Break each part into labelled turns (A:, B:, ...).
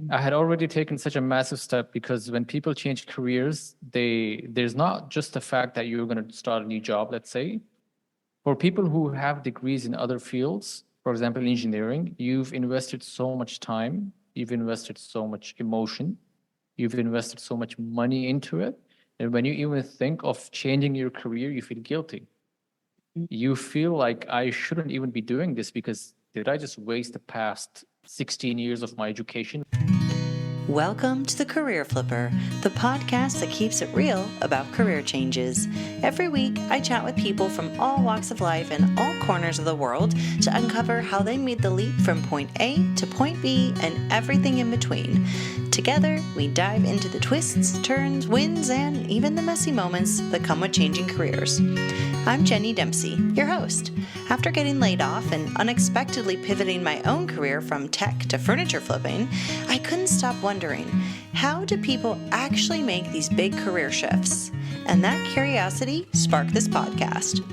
A: I had already taken such a massive step because when people change careers, there's not just the fact that you're going to start a new job, let's say. For people who have degrees in other fields, for example, engineering, you've invested so much time, you've invested so much emotion, you've invested so much money into it. And when you even think of changing your career, you feel guilty. You feel like I shouldn't even be doing this because did I just waste the past 16 years of my education?
B: Welcome to the Career Flipper, the podcast that keeps it real about career changes. Every week, I chat with people from all walks of life and all corners of the world to uncover how they made the leap from point A to point B and everything in between. Together, we dive into the twists, turns, wins, and even the messy moments that come with changing careers. I'm Jenny Dempsey, your host. After getting laid off and unexpectedly pivoting my own career from tech to furniture flipping, I couldn't stop wondering, how do people actually make these big career shifts? And that curiosity sparked this podcast.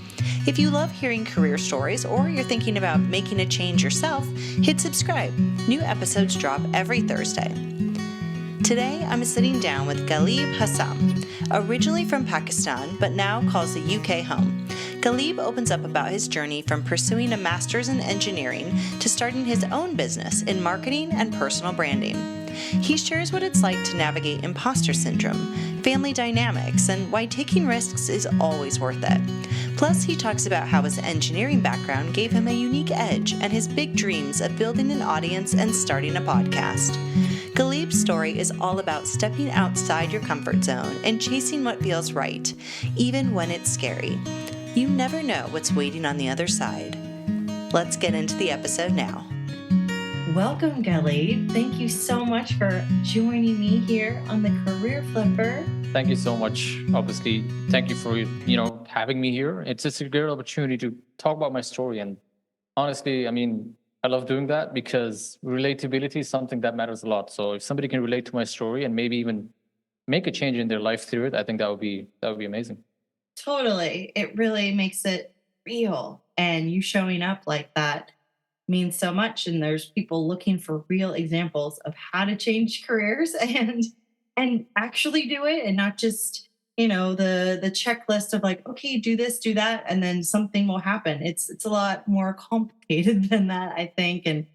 B: If you love hearing career stories or you're thinking about making a change yourself, hit subscribe. New episodes drop every Thursday. Today, I'm sitting down with Ghalib Hassam, originally from Pakistan, but now calls the UK home. Ghalib opens up about his journey from pursuing a master's in engineering to starting his own business in marketing and personal branding. He shares what it's like to navigate imposter syndrome, family dynamics, and why taking risks is always worth it. Plus, he talks about how his engineering background gave him a unique edge and his big dreams of building an audience and starting a podcast. Ghalib's story is all about stepping outside your comfort zone and chasing what feels right, even when it's scary. You never know what's waiting on the other side. Let's get into the episode now. Welcome, Ghalib. Thank you so much for joining me here on the Career Flipper.
A: Thank you so much. Obviously, thank you for having me here. It's just a great opportunity to talk about my story. And honestly, I love doing that because relatability is something that matters a lot. So if somebody can relate to my story and maybe even make a change in their life through it, I think that would be amazing.
B: Totally. It really makes it real. And you showing up like that means so much. And there's people looking for real examples of how to change careers and actually do it, and not just, the checklist of like, okay, do this, do that, and then something will happen. It's a lot more complicated than that, I think. And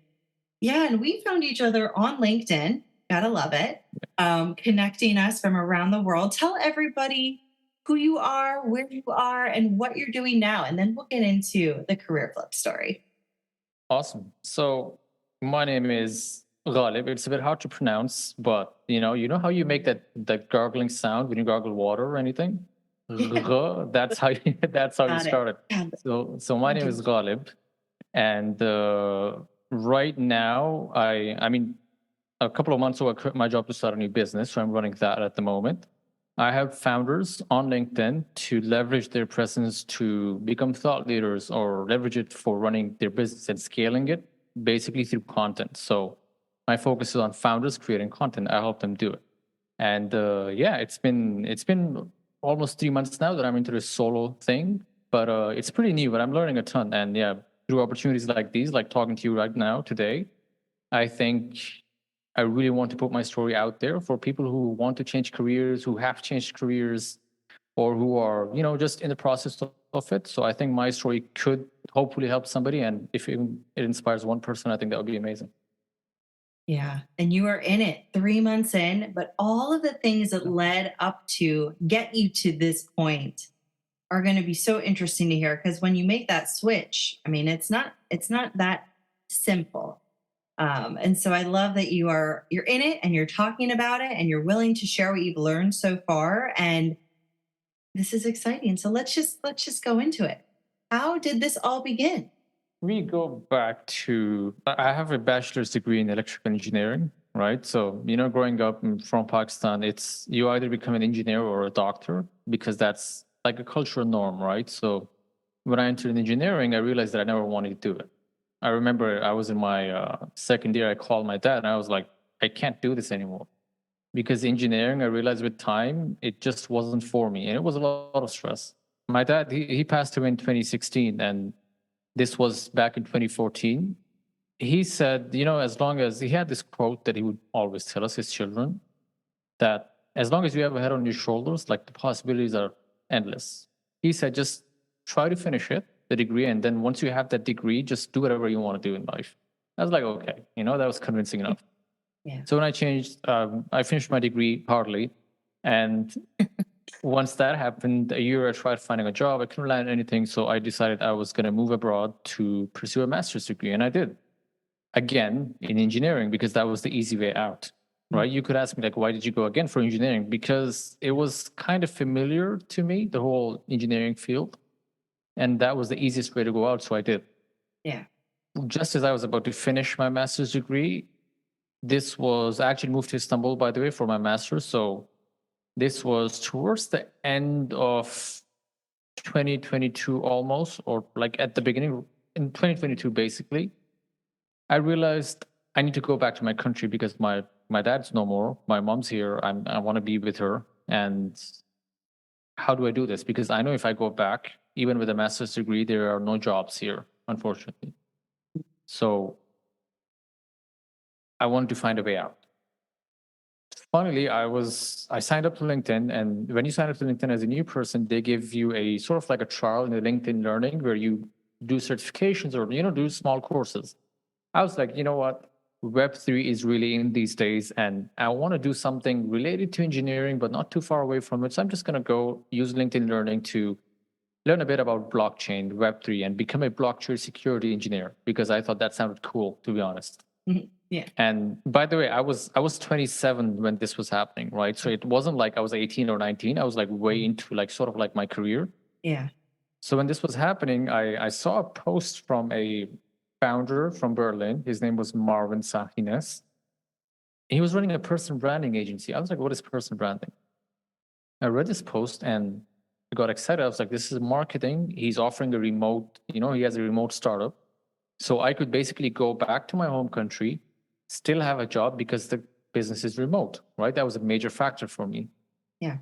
B: yeah, and we found each other on LinkedIn. Gotta love it. Connecting us from around the world. Tell everybody who you are, where you are, and what you're doing now. And then we'll get into the career flip story.
A: Awesome. So my name is Ghalib. It's a bit hard to pronounce, but you know how you make that gargling sound when you gargle water or anything? That's how that's how you start it. So my name is Ghalib, and right now a couple of months ago I quit my job to start a new business, so I'm running that at the moment. I have founders on LinkedIn to leverage their presence to become thought leaders or leverage it for running their business and scaling it, basically through content. So my focus is on founders creating content. I help them do it. And it's been almost 3 months now that I'm into this solo thing, but it's pretty new, but I'm learning a ton. And yeah, through opportunities like these, like talking to you right now today, I think I really want to put my story out there for people who want to change careers, who have changed careers, or who are, just in the process of it. So I think my story could hopefully help somebody. And if it inspires one person, I think that would be amazing.
B: Yeah. And you are in it 3 months in, but all of the things that led up to get you to this point are going to be so interesting to hear, because when you make that switch, it's not that simple. And so I love that you're in it and you're talking about it and you're willing to share what you've learned so far. And this is exciting. So let's just go into it. How did this all begin?
A: We go back to, I have a bachelor's degree in electrical engineering, right? So, growing up from Pakistan, it's you either become an engineer or a doctor because that's like a cultural norm, right? So when I entered engineering, I realized that I never wanted to do it. I remember I was in my second year, I called my dad and I was like, I can't do this anymore. Because engineering, I realized with time, it just wasn't for me. And it was a lot of stress. My dad, he passed away in 2016, and this was back in 2014. he said, as long as he had this quote that he would always tell us, his children, that as long as you have a head on your shoulders, like the possibilities are endless. He said, just try to finish it, the degree, and then once you have that degree, just do whatever you want to do in life. I was like, okay, that was convincing enough.
B: Yeah.
A: So when I finished my degree partly, and once that happened, a year I tried finding a job. I couldn't land anything, so I decided I was going to move abroad to pursue a master's degree, and I did. Again, in engineering, because that was the easy way out, right? You could ask me, like, why did you go again for engineering? Because it was kind of familiar to me, the whole engineering field, and that was the easiest way to go out, so I did.
B: Yeah.
A: Just as I was about to finish my master's degree, I actually moved to Istanbul, by the way, for my master's. So this was towards the end of 2022 almost, or like at the beginning in 2022, basically. I realized I need to go back to my country because my dad's no more. My mom's here. I want to be with her. And how do I do this? Because I know if I go back, even with a master's degree, there are no jobs here, unfortunately. So I wanted to find a way out. Funnily, I signed up to LinkedIn, and when you sign up to LinkedIn as a new person, they give you a sort of like a trial in the LinkedIn Learning where you do certifications or do small courses. I was like, you know what? Web3 is really in these days, and I want to do something related to engineering, but not too far away from it. So I'm just going to go use LinkedIn Learning to learn a bit about blockchain, Web3, and become a blockchain security engineer because I thought that sounded cool, to be honest.
B: Yeah.
A: And by the way, I was 27 when this was happening, right? So it wasn't like I was 18 or 19. I was like way into like sort of like my career.
B: Yeah.
A: So when this was happening, I saw a post from a founder from Berlin. His name was Marvin Sahines. He was running a personal branding agency. I was like, what is personal branding? I read this post and I got excited. I was like, this is marketing. He's offering a remote, he has a remote startup. So I could basically go back to my home country, still have a job because the business is remote, right? That was a major factor for me.
B: Yeah.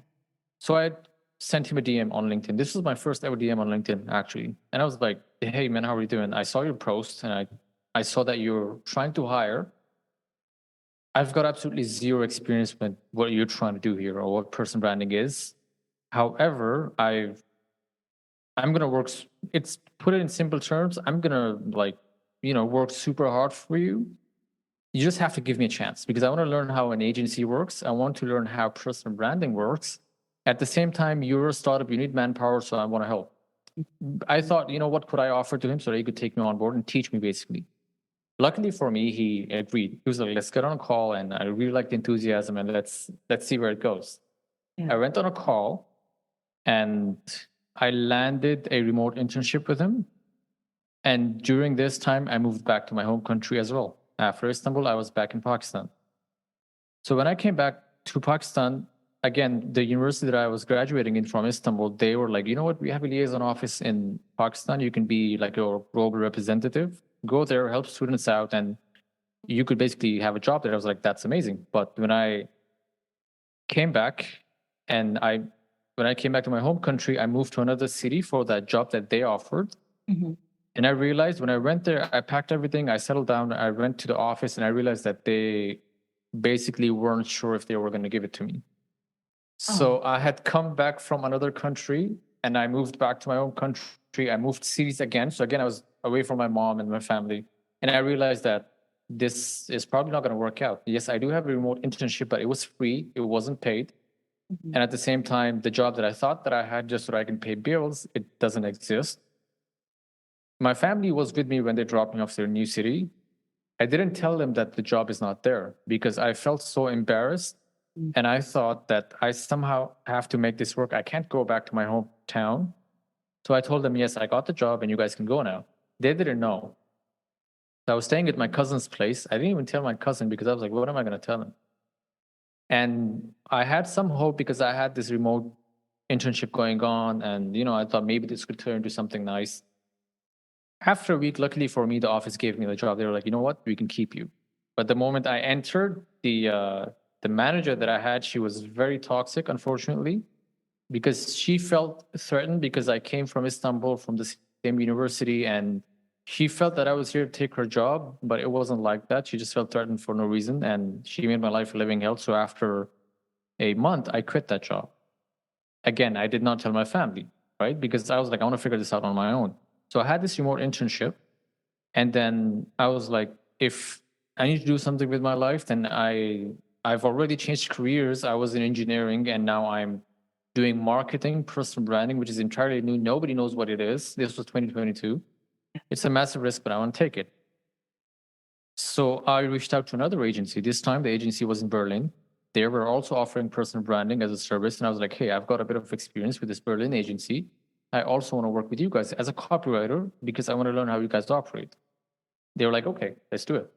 A: So I sent him a DM on LinkedIn. This was my first ever DM on LinkedIn, actually. And I was like, hey, man, how are you doing? I saw your post and I saw that you're trying to hire. I've got absolutely zero experience with what you're trying to do here or what person branding is. However, I'm going to work, it's put it in simple terms. I'm going to work super hard for you. You just have to give me a chance because I want to learn how an agency works. I want to learn how personal branding works. At the same time, you're a startup, you need manpower, so I want to help. I thought, what could I offer to him so that he could take me on board and teach me basically. Luckily for me, he agreed. He was like, let's get on a call, and I really liked the enthusiasm, and let's see where it goes. Yeah. I went on a call and I landed a remote internship with him. And during this time, I moved back to my home country as well. After Istanbul, I was back in Pakistan. So when I came back to Pakistan, again, the university that I was graduating in from Istanbul, they were like, you know what, we have a liaison office in Pakistan. You can be like a global representative. Go there, help students out, and you could basically have a job there. I was like, that's amazing. But when I came back and when I came back to my home country, I moved to another city for that job that they offered. Mm-hmm. And I realized when I went there, I packed everything, I settled down, I went to the office, and I realized that they basically weren't sure if they were going to give it to me. So I had come back from another country and I moved back to my own country. I moved cities again. So again, I was away from my mom and my family. And I realized that this is probably not going to work out. Yes, I do have a remote internship, but it was free. It wasn't paid. Mm-hmm. And at the same time, the job that I thought that I had just so that I can pay bills, it doesn't exist. My family was with me when they dropped me off to their new city. I didn't tell them that the job is not there because I felt so embarrassed. And I thought that I somehow have to make this work. I can't go back to my hometown. So I told them, yes, I got the job and you guys can go now. They didn't know. So I was staying at my cousin's place. I didn't even tell my cousin because I was like, what am I going to tell him? And I had some hope because I had this remote internship going on. And, I thought maybe this could turn into something nice. After a week, luckily for me, the office gave me the job. They were like, you know what? We can keep you. But the moment I entered, the manager that I had, she was very toxic, unfortunately, because she felt threatened because I came from Istanbul, from the same university, and She felt that I was here to take her job, but it wasn't like that. She just felt threatened for no reason, and she made my life a living hell. So after a month, I quit that job. Again, I did not tell my family, right? Because I was like, I want to figure this out on my own. So I had this remote internship, and then I was like, if I need to do something with my life, then I've already changed careers. I was in engineering, and now I'm doing marketing, personal branding, which is entirely new. Nobody knows what it is. This was 2022. It's a massive risk, but I want to take it. So I reached out to another agency. This time, the agency was in Berlin. They were also offering personal branding as a service. And I was like, hey, I've got a bit of experience with this Berlin agency. I also want to work with you guys as a copywriter because I want to learn how you guys operate. They were like, okay, let's do it.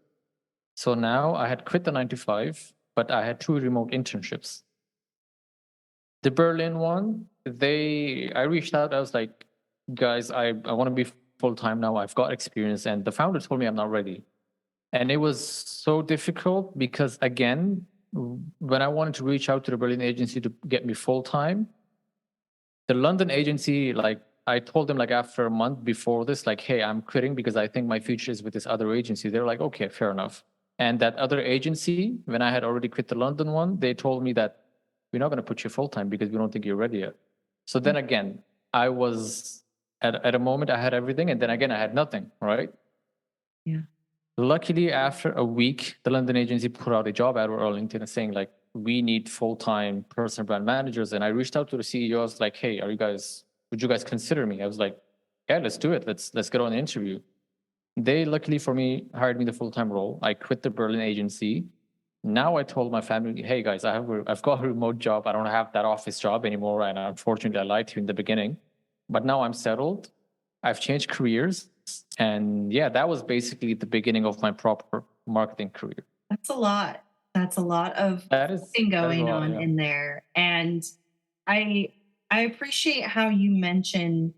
A: So now I had quit the 9 to 5, but I had 2 remote internships. The Berlin one, I reached out. I was like, guys, I want to be full-time now. I've got experience. And the founder told me I'm not ready. And it was so difficult because, again, when I wanted to reach out to the Berlin agency to get me full-time, the London agency, like, I told them, like, after a month before this, like, hey, I'm quitting because I think my future is with this other agency. They're like, okay, fair enough. And that other agency, when I had already quit the London one, they told me that we're not going to put you full-time because we don't think you're ready yet. So then again, I was at a moment I had everything, and then again, I had nothing, right?
B: Yeah.
A: Luckily, after a week, the London agency put out a job ad on LinkedIn saying, like, we need full-time personal brand managers. And I reached out to the CEO. I was like, hey, would you guys consider me? I was like, yeah, let's do it. Let's get on an interview. They, luckily for me, hired me the full-time role. I quit the Berlin agency. Now I told my family, hey guys, I've got a remote job. I don't have that office job anymore. And unfortunately, I lied to you in the beginning. But now I'm settled. I've changed careers. And yeah, that was basically the beginning of my proper marketing career.
B: That's a lot. That's a lot of thing going on in there. And I appreciate how you mentioned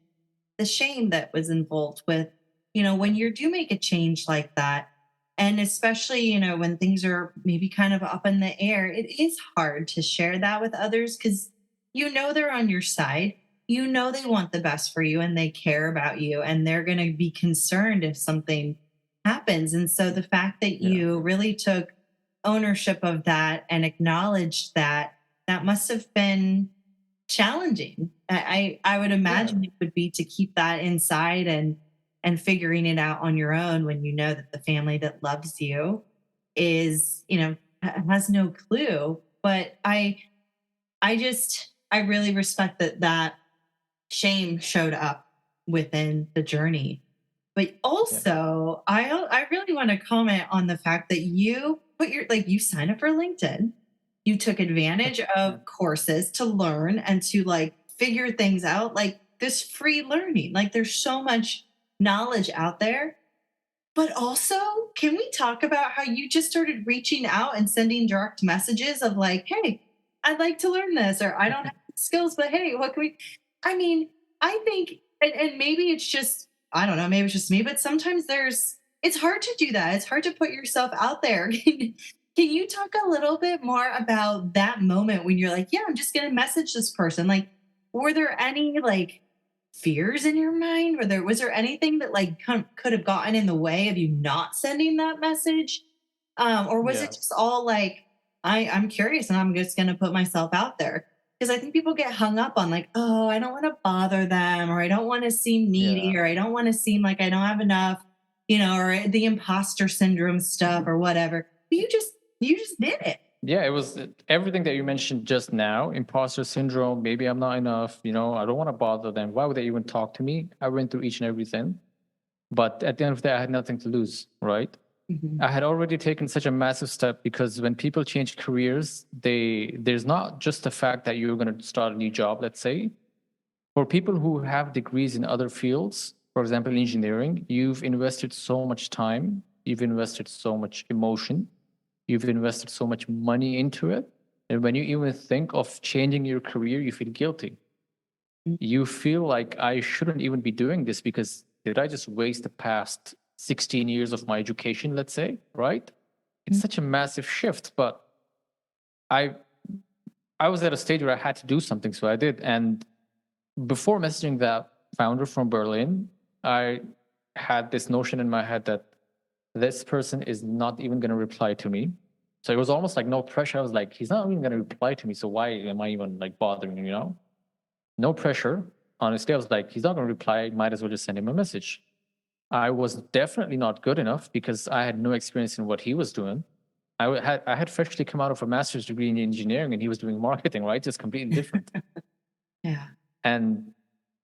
B: the shame that was involved with, when you do make a change like that. And especially, when things are maybe kind of up in the air, it is hard to share that with others because they're on your side. They want the best for you and they care about you and they're going to be concerned if something happens. And so the fact that you really took ownership of that and acknowledged that must have been challenging. I would imagine it would be to keep that inside and figuring it out on your own when you know that the family that loves you is, has no clue. But I really respect that shame showed up within the journey. But also, I really want to comment on the fact that you you signed up for LinkedIn. You took advantage of courses to learn and to figure things out, like this free learning. Like there's so much knowledge out there. But also, can we talk about how you just started reaching out and sending direct messages of like, hey, I'd like to learn this, or I don't have skills, but hey, what can we? I mean, I think, and maybe it's just, I don't know, maybe it's just me, but sometimes it's hard to do that. It's hard to put yourself out there. Can you talk a little bit more about that moment when you're like, yeah, I'm just going to message this person? Like, were there any fears in your mind? Was there anything that could have gotten in the way of you not sending that message? Or was it just all like, I'm curious and I'm just going to put myself out there? Because I think people get hung up on like, oh, I don't want to bother them, or I don't want to seem needy, or I don't want to seem like I don't have enough, or the imposter syndrome stuff or whatever. But you just did it.
A: Yeah, it was everything that you mentioned just now. Imposter syndrome, maybe I'm not enough, I don't want to bother them. Why would they even talk to me? I went through each and everything. But at the end of the day, I had nothing to lose, right? Mm-hmm. I had already taken such a massive step because when people change careers, there's not just the fact that you're going to start a new job, let's say. For people who have degrees in other fields, for example, engineering, you've invested so much time, you've invested so much emotion, you've invested so much money into it. And when you even think of changing your career, you feel guilty. Mm-hmm. You feel like I shouldn't even be doing this because did I just waste the past 16 years of my education, let's say, right? It's such a massive shift, but I was at a stage where I had to do something, so I did. And before messaging that founder from Berlin, I had this notion in my head that this person is not even going to reply to me. So it was almost like no pressure. I was like, he's not even going to reply to me. So why am I even like bothering him, No pressure. Honestly, I was like, he's not going to reply. Might as well just send him a message. I was definitely not good enough because I had no experience in what he was doing. I had freshly come out of a master's degree in engineering and he was doing marketing, right? Just completely different.
B: Yeah.
A: And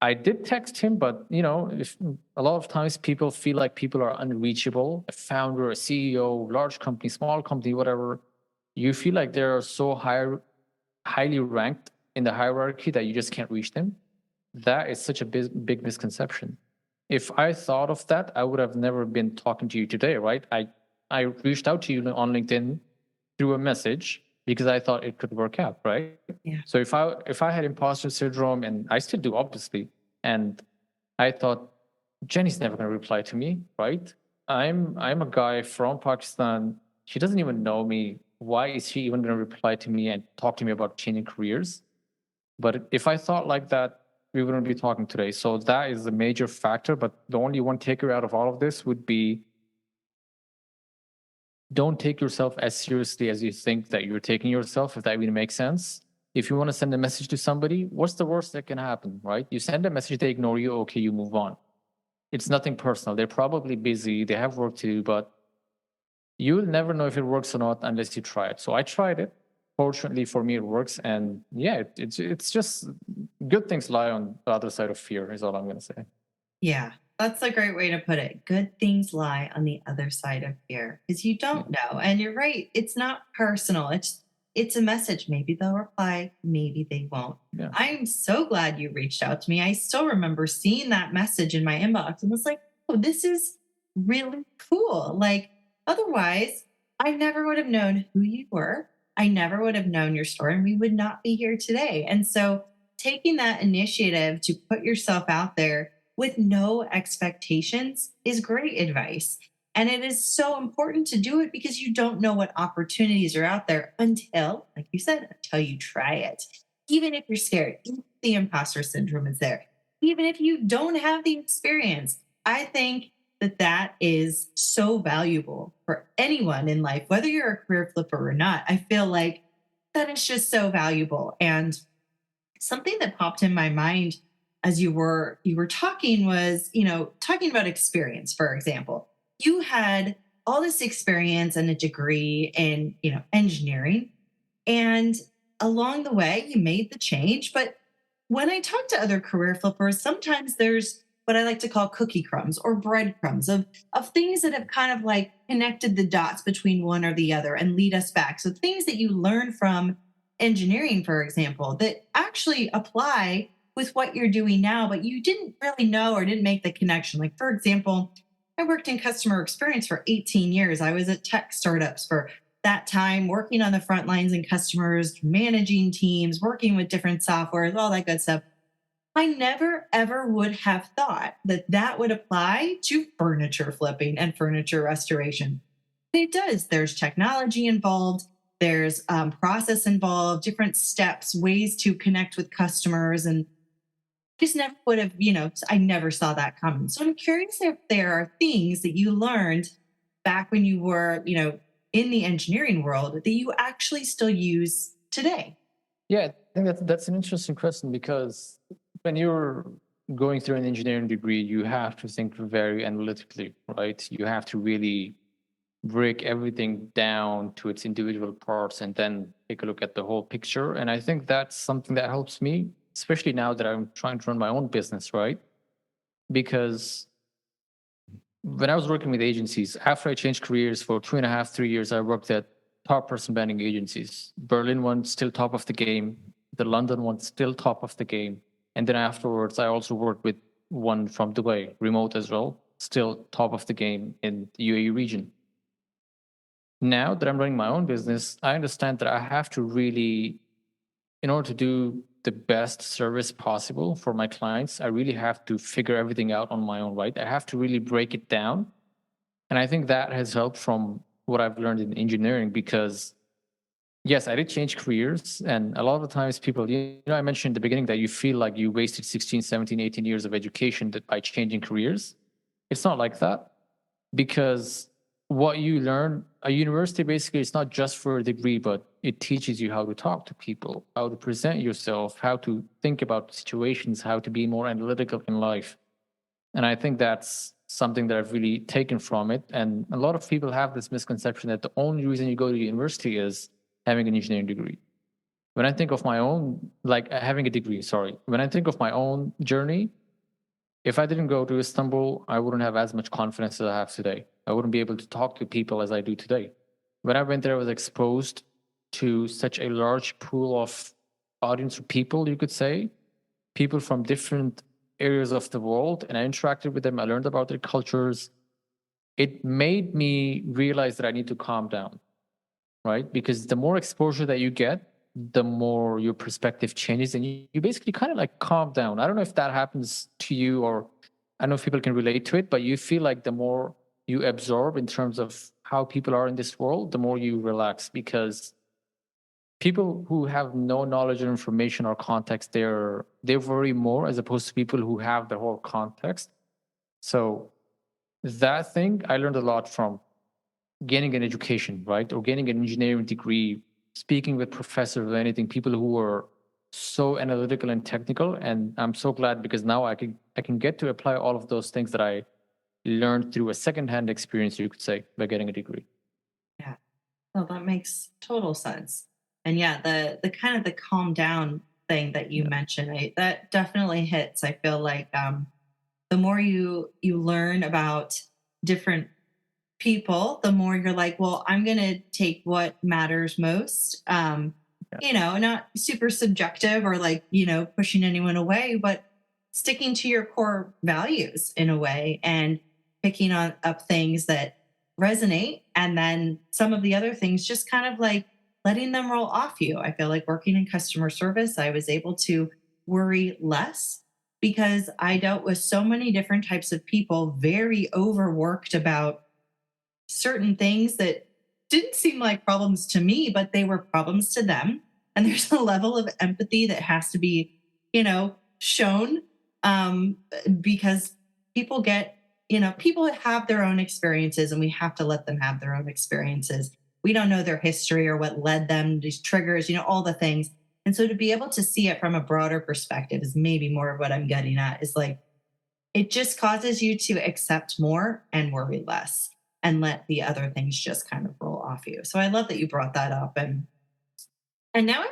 A: I did text him, but if a lot of times people feel like people are unreachable, a founder, a CEO, large company, small company, whatever, you feel like they're so highly ranked in the hierarchy that you just can't reach them. That is such a big misconception. If I thought of that, I would have never been talking to you today, right? I reached out to you on LinkedIn through a message because I thought it could work out, right?
B: Yeah.
A: So if I had imposter syndrome, and I still do, obviously, and I thought Jenny's never going to reply to me, right? I'm a guy from Pakistan. She doesn't even know me. Why is she even going to reply to me and talk to me about changing careers? But if I thought like that, we wouldn't be talking today. So that is a major factor. But the only one takeaway out of all of this would be, don't take yourself as seriously as you think that you're taking yourself, if that even makes sense. If you want to send a message to somebody, what's the worst that can happen, right? You send a message, they ignore you, okay, you move on. It's nothing personal. They're probably busy, they have work to do, but you'll never know if it works or not unless you try it. So I tried it. Fortunately for me, it works. And yeah, it's just good things lie on the other side of fear, is all I'm going to say.
B: Yeah, that's a great way to put it. Good things lie on the other side of fear because you don't know. And you're right. It's not personal. It's a message. Maybe they'll reply, maybe they won't.
A: Yeah.
B: I'm so glad you reached out to me. I still remember seeing that message in my inbox and was like, oh, this is really cool. Like, otherwise, I never would have known who you were. I never would have known your story, and we would not be here today. And so, taking that initiative to put yourself out there with no expectations is great advice. And it is so important to do it because you don't know what opportunities are out there until, like you said, until you try it. Even if you're scared, even if the imposter syndrome is there, even if you don't have the experience, I think that that is so valuable for anyone in life, whether you're a career flipper or not. I feel like that is just so valuable. And something that popped in my mind as you were talking was, talking about experience. For example, you had all this experience and a degree in, engineering, and along the way you made the change. But when I talk to other career flippers, sometimes there's what I like to call cookie crumbs or breadcrumbs of things that have kind of like connected the dots between one or the other and lead us back. So things that you learn from engineering, for example, that actually apply with what you're doing now, but you didn't really know or didn't make the connection. Like, for example, I worked in customer experience for 18 years. I was at tech startups for that time, working on the front lines and customers, managing teams, working with different softwares, all that good stuff. I never ever would have thought that that would apply to furniture flipping and furniture restoration. It does. There's technology involved, there's process involved, different steps, ways to connect with customers, and just never would have, I never saw that coming. So I'm curious if there are things that you learned back when you were, in the engineering world that you actually still use today.
A: Yeah, I think that's an interesting question, because when you're going through an engineering degree, you have to think very analytically, right? You have to really break everything down to its individual parts and then take a look at the whole picture. And I think that's something that helps me, especially now that I'm trying to run my own business, right? Because when I was working with agencies, after I changed careers for 2.5, 3 years, I worked at top person branding agencies. Berlin one still top of the game, the London one still top of the game. And then afterwards, I also worked with one from Dubai, remote as well, still top of the game in the UAE region. Now that I'm running my own business, I understand that I have to really, in order to do the best service possible for my clients, I really have to figure everything out on my own, right? I have to really break it down. And I think that has helped from what I've learned in engineering, because yes, I did change careers. And a lot of the times people, I mentioned in the beginning that you feel like you wasted 16, 17, 18 years of education by changing careers. It's not like that, because what you learn, a university basically is not just for a degree, but it teaches you how to talk to people, how to present yourself, how to think about situations, how to be more analytical in life. And I think that's something that I've really taken from it. And a lot of people have this misconception that the only reason you go to university is having an engineering degree. When I think of my own, like having a degree, sorry, when I think of my own journey, if I didn't go to Istanbul, I wouldn't have as much confidence as I have today. I wouldn't be able to talk to people as I do today. When I went there, I was exposed to such a large pool of audience of people, you could say, people from different areas of the world, and I interacted with them. I learned about their cultures. It made me realize that I need to calm down, right? Because the more exposure that you get, the more your perspective changes, and you basically kind of like calm down. I don't know if that happens to you, or I don't know if people can relate to it, but you feel like the more you absorb in terms of how people are in this world, the more you relax, because people who have no knowledge or information or context, they worry more as opposed to people who have the whole context. So that thing I learned a lot from gaining an education, right? Or gaining an engineering degree, speaking with professors or anything, people who are so analytical and technical. And I'm so glad, because now I can get to apply all of those things that I learned through a secondhand experience, you could say, by getting a degree.
B: Yeah. Well, that makes total sense. And yeah, the kind of the calm down thing that you mentioned, that definitely hits. I feel like the more you learn about different people, the more you're like, well, I'm going to take what matters most. Not super subjective or like, pushing anyone away, but sticking to your core values in a way and picking on up things that resonate. And then some of the other things just kind of like letting them roll off you. I feel like working in customer service, I was able to worry less because I dealt with so many different types of people, very overworked about certain things that didn't seem like problems to me, but they were problems to them. And there's a level of empathy that has to be, shown, because people get, people have their own experiences and we have to let them have their own experiences. We don't know their history or what led them, these triggers, all the things. And so to be able to see it from a broader perspective is maybe more of what I'm getting at, is like, it just causes you to accept more and worry less and let the other things just kind of roll off you. So I love that you brought that up. And now,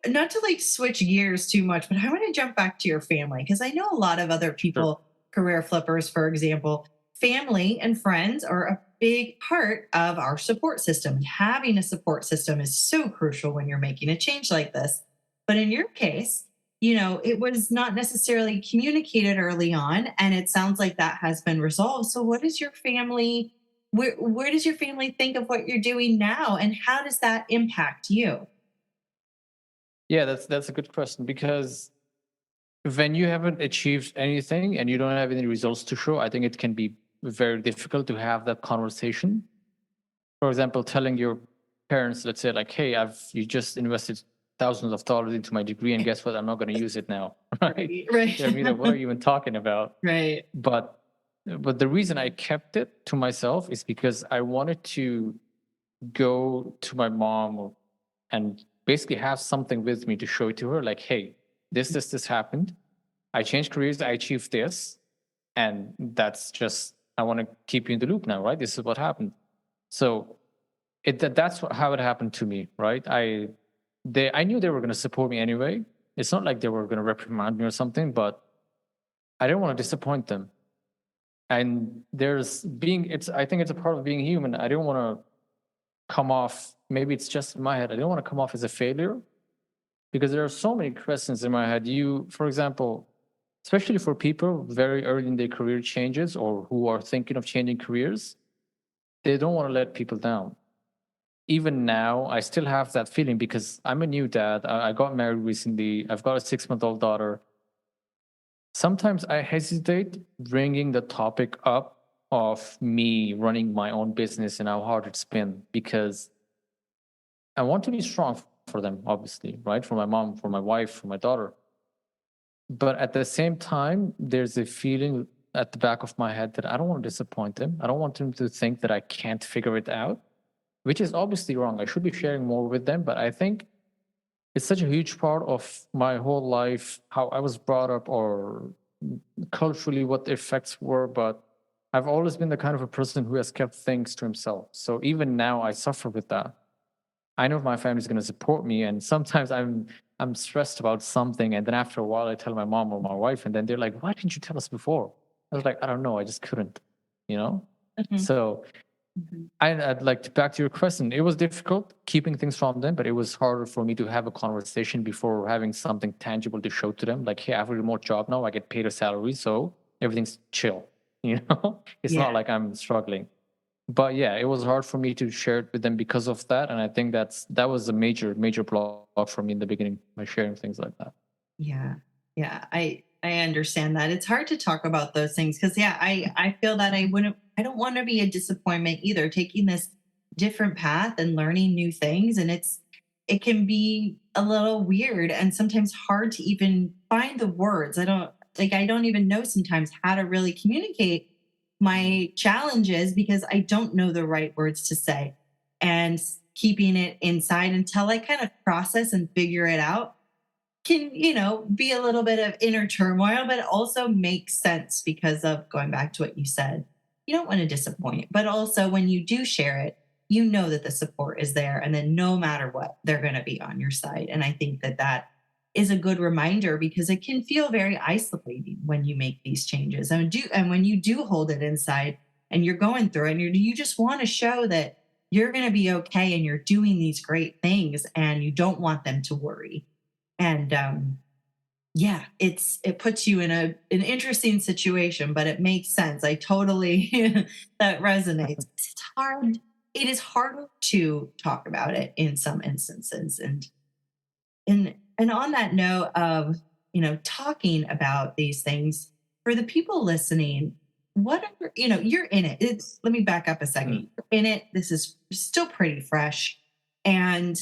B: not to like switch gears too much, but I want to jump back to your family, because I know a lot of other people, career flippers, for example, family and friends are a big part of our support system. And having a support system is so crucial when you're making a change like this. But in your case, it was not necessarily communicated early on, and it sounds like that has been resolved. So what is your family? Where does your family think of what you're doing now, and how does that impact you?
A: Yeah, that's a good question, because when you haven't achieved anything and you don't have any results to show, I think it can be very difficult to have that conversation. For example, telling your parents, let's say, like, "Hey, you just invested thousands of dollars into my degree, and guess what? I'm not going to use it now." Right?
B: Right.
A: They're like, "What are you even talking about?"
B: Right.
A: But the reason I kept it to myself is because I wanted to go to my mom and basically have something with me to show to her, like, "Hey, this happened. I changed careers. I achieved this, and that's just, I want to keep you in the loop now, right? This is what happened." So how it happened to me, right? I knew they were going to support me anyway. It's not like they were going to reprimand me or something, but I didn't want to disappoint them. And I think it's a part of being human. I didn't want to come off, maybe it's just in my head, I didn't want to come off as a failure, because there are so many questions in my head. For example, especially for people very early in their career changes or who are thinking of changing careers, they don't want to let people down. Even now, I still have that feeling because I'm a new dad. I got married recently. I've got a 6-month-old daughter. Sometimes I hesitate bringing the topic up of me running my own business and how hard it's been, because I want to be strong for them, obviously, right? For my mom, for my wife, for my daughter. But at the same time, there's a feeling at the back of my head that I don't want to disappoint them. I don't want them to think that I can't figure it out, which is obviously wrong. I should be sharing more with them, but I think it's such a huge part of my whole life, how I was brought up or culturally what the effects were. But I've always been the kind of a person who has kept things to himself. So even now I suffer with that. I know my family's going to support me, and sometimes I'm stressed about something, and then after a while I tell my mom or my wife, and then they're like, "Why didn't you tell us before?" I was like, "I don't know, I just couldn't," you know. So I'd like to back to your question. It was difficult keeping things from them, but it was harder for me to have a conversation before having something tangible to show to them. Like, hey, I have a remote job now. I get paid a salary, so everything's chill. You know, it's not like I'm struggling. But yeah, it was hard for me to share it with them because of that, and I think that was a major block for me in the beginning by sharing things like that.
B: Yeah. Yeah. I understand that. It's hard to talk about those things because I feel that I don't want to be a disappointment either, taking this different path and learning new things. And it can be a little weird and sometimes hard to even find the words. I don't even know sometimes how to really communicate my challenges because I don't know the right words to say. And keeping it inside until I kind of process and figure it out can, be a little bit of inner turmoil, but it also makes sense because of going back to what you said. You don't want to disappoint, but also when you do share it, you know that the support is there. And then no matter what, they're going to be on your side. And I think that that is a good reminder because it can feel very isolating when you make these changes and when you do hold it inside and you're going through it and you just want to show that you're going to be okay and you're doing these great things and you don't want them to worry. And it puts you in an interesting situation, but it makes sense. I totally that resonates. It's hard. It is harder to talk about it in some instances. And on that note of, talking about these things for the people listening, whatever, you're in it. Let me back up a second. You're in it. This is still pretty fresh. And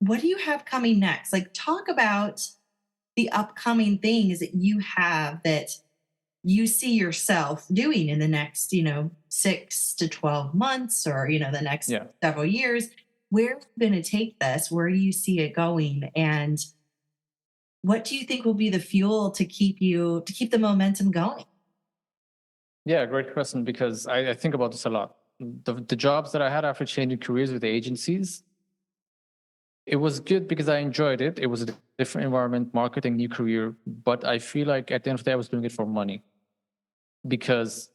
B: what do you have coming next? Like, talk about the upcoming things that you have that you see yourself doing in the next, 6 to 12 months or, the next several years. Where are you going to take this? Where do you see it going? And what do you think will be the fuel to keep the momentum going?
A: Yeah, great question, because I think about this a lot. The jobs that I had after changing careers with the agencies, it was good because I enjoyed it. It was a different environment, marketing, new career. But I feel like at the end of the day, I was doing it for money because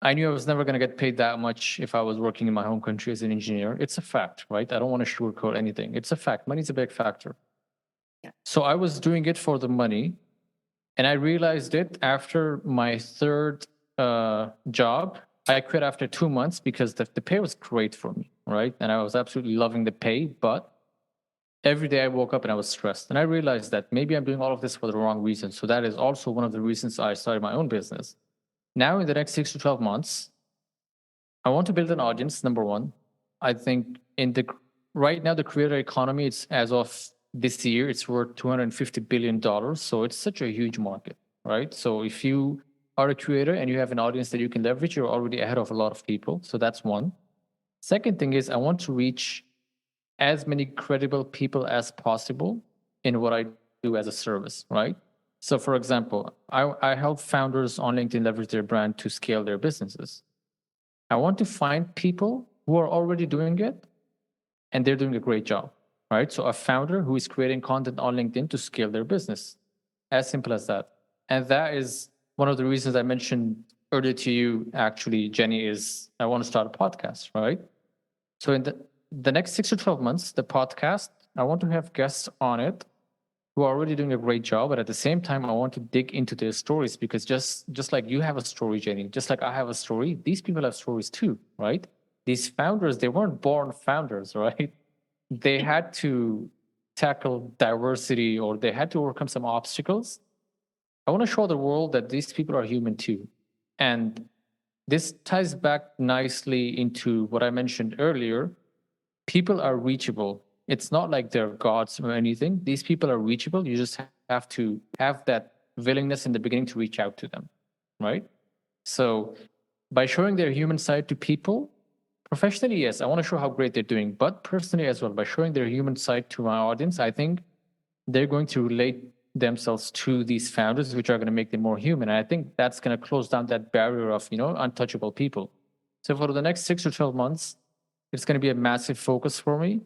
A: I knew I was never going to get paid that much if I was working in my home country as an engineer. It's a fact, right? I don't want to sugarcoat anything. It's a fact. Money's a big factor. Yeah. So I was doing it for the money. And I realized it after my third job. I quit after 2 months because the pay was great for me, right? And I was absolutely loving the pay. But every day I woke up and I was stressed. And I realized that maybe I'm doing all of this for the wrong reason. So that is also one of the reasons I started my own business. Now, in the next 6 to 12 months, I want to build an audience, number one. I think right now, the creator economy, it's as of this year, it's worth $250 billion. So it's such a huge market, right? So if you are a creator and you have an audience that you can leverage, you're already ahead of a lot of people. So that's one. Second thing is I want to reach as many credible people as possible in what I do as a service, right? So for example, I help founders on LinkedIn leverage their brand to scale their businesses. I want to find people who are already doing it and they're doing a great job, right? So a founder who is creating content on LinkedIn to scale their business. As simple as that. And that is one of the reasons I mentioned earlier to you, actually, Jenny, is I want to start a podcast, right? So in the next 6 to 12 months, the podcast, I want to have guests on it who are already doing a great job, but at the same time, I want to dig into their stories because just like you have a story, Jenny, just like I have a story, these people have stories too, right? These founders, they weren't born founders, right? They had to tackle diversity or they had to overcome some obstacles. I want to show the world that these people are human too. And this ties back nicely into what I mentioned earlier. People are reachable. It's not like they're gods or anything. These people are reachable. You just have to have that willingness in the beginning to reach out to them, right? So by showing their human side to people, professionally, yes, I want to show how great they're doing, but personally as well, by showing their human side to my audience, I think they're going to relate themselves to these founders, which are going to make them more human. And I think that's going to close down that barrier of, untouchable people. So for the next 6 or 12 months, it's going to be a massive focus for me,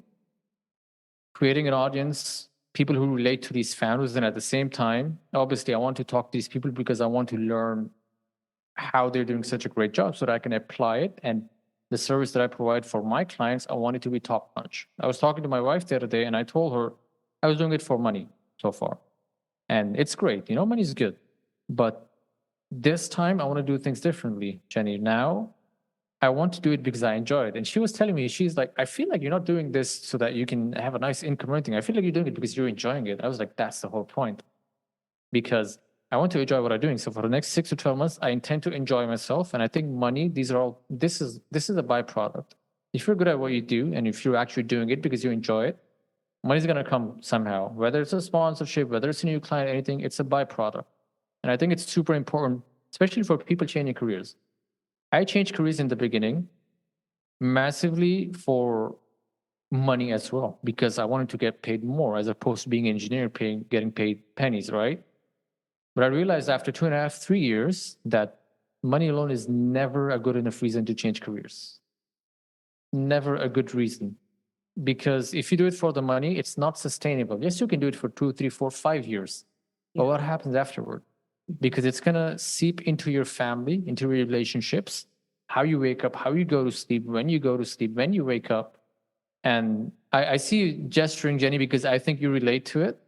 A: creating an audience, people who relate to these founders. And at the same time, obviously, I want to talk to these people because I want to learn how they're doing such a great job so that I can apply it. And the service that I provide for my clients, I want it to be top notch. I was talking to my wife the other day and I told her I was doing it for money so far. And it's great, money is good. But this time I want to do things differently, Jenny. Now I want to do it because I enjoy it. And she was telling me, she's like, I feel like you're not doing this so that you can have a nice income or anything. I feel like you're doing it because you're enjoying it. I was like, that's the whole point. Because I want to enjoy what I'm doing. So for the next 6 to 12 months, I intend to enjoy myself. And I think money, this is a byproduct. If you're good at what you do, and if you're actually doing it because you enjoy it, money's going to come somehow, whether it's a sponsorship, whether it's a new client, anything, it's a byproduct. And I think it's super important, especially for people changing careers. I changed careers in the beginning massively for money as well, because I wanted to get paid more as opposed to being an engineer, getting paid pennies, right? But I realized after 2.5, 3 years that money alone is never a good enough reason to change careers. Never a good reason. Because if you do it for the money, it's not sustainable. Yes, you can do it for 2, 3, 4, 5 years. But what happens afterward? Because it's going to seep into your family, into your relationships, how you wake up, how you go to sleep, when you go to sleep, when you wake up. And I see you gesturing, Jenny, because I think you relate to it.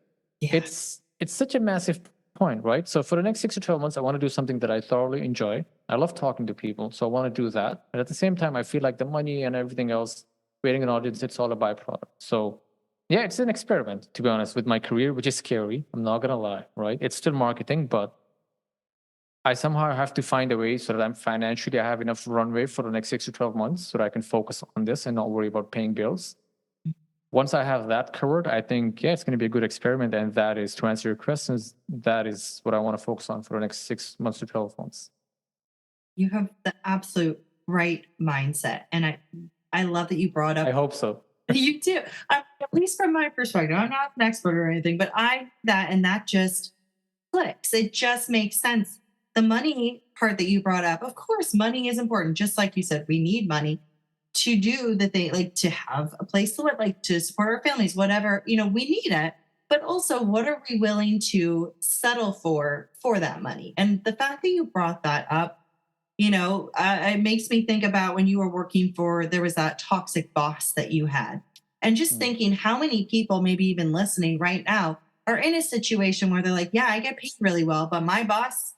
A: Yeah. It's such a massive point, right? So for the next 6 to 12 months, I want to do something that I thoroughly enjoy. I love talking to people, so I want to do that. But at the same time, I feel like the money and everything else, creating an audience, it's all a byproduct. So yeah, it's an experiment, to be honest, with my career, which is scary. I'm not going to lie, right? It's still marketing, but I somehow have to find a way so that I have enough runway for the next 6 to 12 months so that I can focus on this and not worry about paying bills. Once I have that covered, I think, it's going to be a good experiment. And that is, to answer your questions, that is what I want to focus on for the next 6 months to 12 months.
C: You have the absolute right mindset. And I love that you brought up.
A: I hope so.
C: You do. At least from my perspective, I'm not an expert or anything, but that just clicks. It just makes sense. The money part that you brought up, of course, money is important. Just like you said, we need money to do the thing, like to have a place to live, like to support our families, whatever, we need it. But also, what are we willing to settle for that money? And the fact that you brought that up, it makes me think about when you were working there was that toxic boss that you had. And just thinking how many people, maybe even listening right now, are in a situation where they're like, yeah, I get paid really well, but my boss,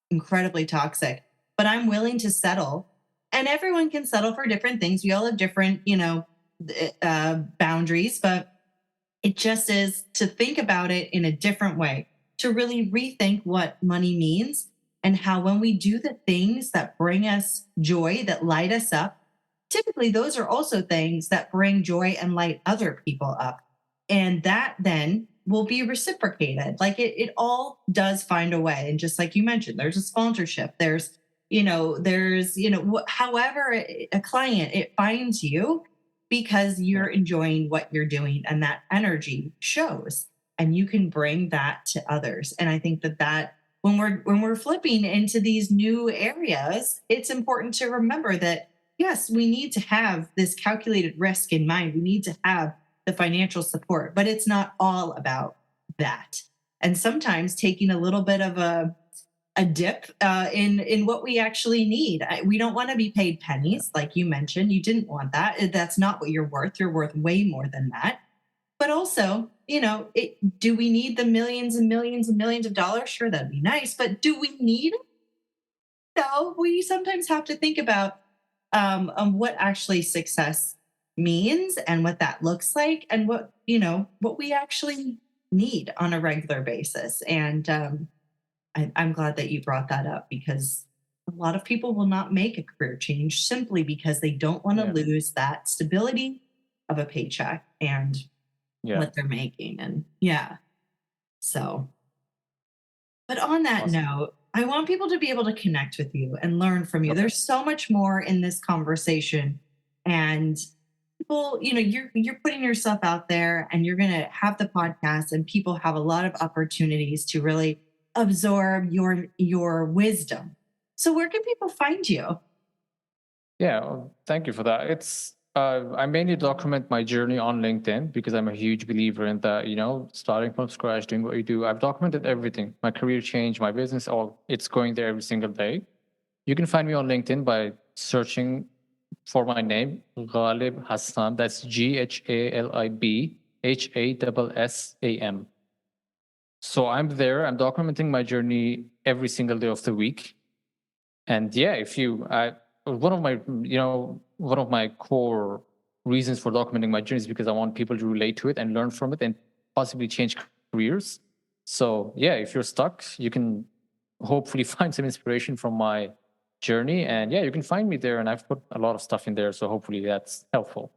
C: incredibly toxic, but I'm willing to settle. And everyone can settle for different things. We all have different, boundaries, but it just is to think about it in a different way, to really rethink what money means and how when we do the things that bring us joy, that light us up, typically those are also things that bring joy and light other people up. And that then will be reciprocated. Like it all does find a way. And just like you mentioned, there's a sponsorship, there's however a client, it finds you because you're enjoying what you're doing and that energy shows and you can bring that to others. And I think that when we're flipping into these new areas, it's important to remember that, yes, we need to have this calculated risk in mind. We need to have the financial support, but it's not all about that. And sometimes taking a little bit of a dip in what we actually need. We don't want to be paid pennies, like you mentioned. You didn't want that. That's not what you're worth. You're worth way more than that. But also, do we need the millions and millions and millions of dollars? Sure, that'd be nice. But do we need it? No, we sometimes have to think about what actually success means and what that looks like and what we actually need on a regular basis. And I'm glad that you brought that up because a lot of people will not make a career change simply because they don't want to lose that stability of a paycheck and what they're making. And but on that note, I want people to be able to connect with you and learn from you.
A: Okay.
C: There's so much more in this conversation. And people, you're putting yourself out there and you're going to have the podcast and people have a lot of opportunities to really absorb your wisdom. So where can people find you?
A: Yeah, well, thank you for that. I mainly document my journey on LinkedIn because I'm a huge believer in that, starting from scratch, doing what you do. I've documented everything, my career change, my business, all it's going there every single day. You can find me on LinkedIn by searching for my name, Ghalib Hassam. That's Ghalib Hassam. So I'm there. I'm documenting my journey every single day of the week. And yeah, one of my core reasons for documenting my journey is because I want people to relate to it and learn from it and possibly change careers. So yeah, if you're stuck, you can hopefully find some inspiration from my journey. And yeah, you can find me there. And I've put a lot of stuff in there. So hopefully that's helpful.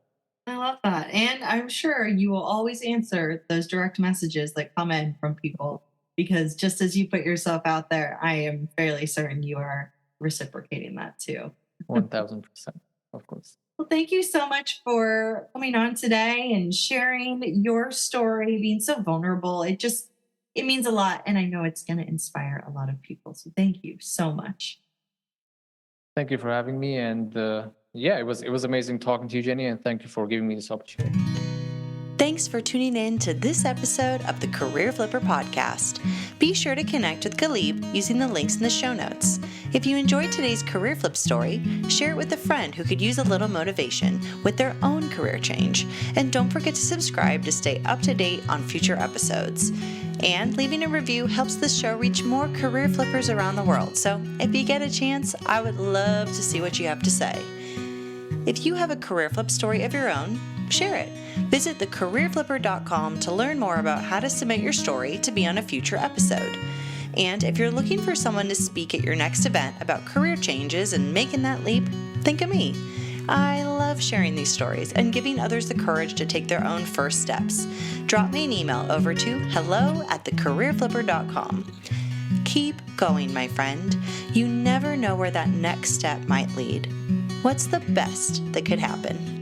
C: I love that. And I'm sure you will always answer those direct messages that come in from people because just as you put yourself out there, I am fairly certain you are reciprocating that too.
A: 1000%, of course.
C: Well, thank you so much for coming on today and sharing your story, being so vulnerable. It means a lot. And I know it's going to inspire a lot of people. So thank you so much.
A: Thank you for having me. And yeah, it was amazing talking to you, Jenny. And thank you for giving me this opportunity.
B: Thanks for tuning in to this episode of the Career Flipper podcast. Be sure to connect with Ghalib using the links in the show notes. If you enjoyed today's career flip story, share it with a friend who could use a little motivation with their own career change. And don't forget to subscribe to stay up to date on future episodes. And leaving a review helps this show reach more career flippers around the world. So if you get a chance, I would love to see what you have to say. If you have a career flip story of your own, share it. Visit thecareerflipper.com to learn more about how to submit your story to be on a future episode. And if you're looking for someone to speak at your next event about career changes and making that leap, think of me. I love sharing these stories and giving others the courage to take their own first steps. Drop me an email over to hello@thecareerflipper.com. Keep going, my friend. You never know where that next step might lead. What's the best that could happen?